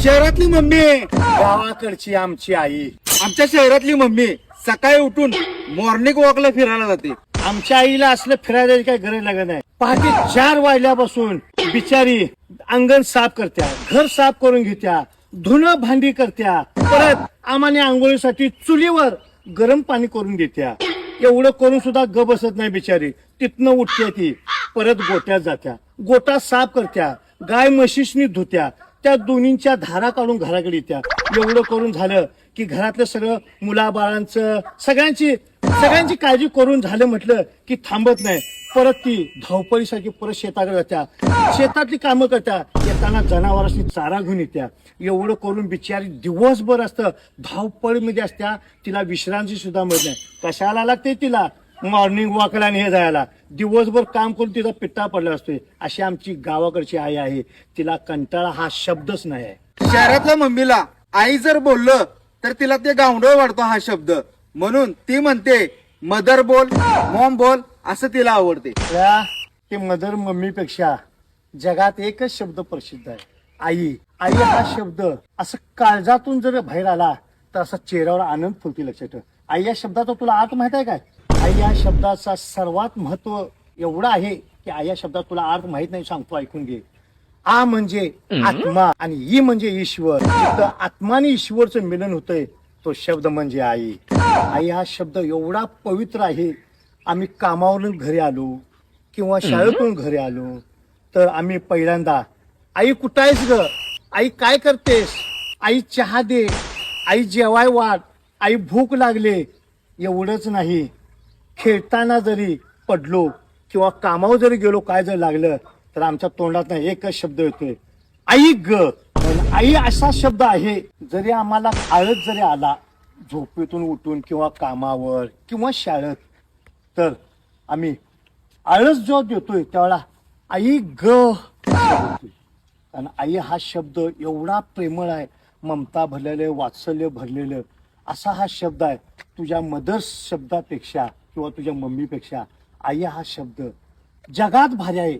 शहरातली मम्मी, गावाकडची आमची आई. आमच्या शहरातली मम्मी सकाळी उठून मॉर्निंग वॉकला फिरायला जाते. आमच्या आईला असलं फिरायला काही गरज लागत नाही. पहाटे 4 वाजल्यापासून बिचारी अंगण साफ करत्या, घर साफ करून घेत्या, धुणं भांडी करत्या, परत आम्हाला आंघोळीसाठी चुलीवर गरम पाणी करून देत्या. एवढं करून सुद्धा ग बसत नाही बिचारी. तिथनं उठते ती, परत गोट्यात जात्या, गोटा साफ करत्या, गाय म्हशीसनी धुत्या, त्या दोन्हींच्या धारा काढून घराकडे येत्या. एवढं करून झालं की घरातलं सगळं मुलाबाळांचं सगळ्यांची काळजी करून झालं म्हटलं की थांबत नाही. परत ती धावपळीसाठी परत शेताकडे जात्या, शेतातली कामं करत्या, येताना जनावरांनी चारा घेऊन येत्या. एवढं करून बिचारी दिवसभर असतं धावपळीमध्ये असत्या. तिला विश्रांती सुद्धा मिळत नाही. कशाला लागते तिला मॉर्निंग वॉकला आणि हे जायला. दिवसभर काम करून तिचा पिट्टा पडला असतोय. अशी आमची गावाकडची आई आहे. तिला कंटाळा हा शब्दच नाही आहे. शहरातल्या मम्मीला आई जर बोललं तर तिला ते गावंढळ वाटतो हा शब्द. म्हणून ती म्हणते मदर बोल, मॉम बोल असं तिला आवडते. ते मदर मम्मीपेक्षा जगात एकच शब्द प्रसिद्ध आहे, आई. आई हा शब्द असं काळजातून जर बाहेर आला तर असा चेहऱ्यावर आनंद फुलते. लक्षात ठेव, आई या शब्दाचा तुला अर्थ माहित आहे काय? आई या शब्दाचा सर्वात महत्व एवढं आहे की आई या शब्दात तुला अर्थ माहित नाही, सांगतो, ऐकून घे. आ म्हणजे आत्मा आणि ई म्हणजे ईश्वर. जिथं आत्मा आणि ईश्वरचं मिलन होतंय तो शब्द म्हणजे आई. आई हा शब्द एवढा पवित्र आहे. आम्ही कामावरून घरी आलो किंवा शाळेतून घरी आलो तर आम्ही पहिल्यांदा आई कुठं आहेस ग, आई काय करतेस, आई चहा दे, आई जेवाय वाट, आई भूक लागले. एवढंच नाही, खेळताना जरी पडलो किंवा कामावर जरी गेलो काय जर लागलं तर आमच्या तोंडात एकच शब्द येतोय, आई ग. पण आई असा शब्द आहे, जरी आम्हाला आळस जरी आला झोपेतून उठून किंवा कामावर किंवा शाळेत तर आम्ही आळस जो देतोय त्यावेळेला आई ग बोलतोय. कारण आई हा शब्द एवढा प्रेमळ आहे, ममता भरलेलं, वात्सल्य भरलेलं असा हा शब्द आहे. तुझ्या मदर्स शब्दापेक्षा किंवा तुझ्या मम्मीपेक्षा आई हा शब्द जगात भारी आहे.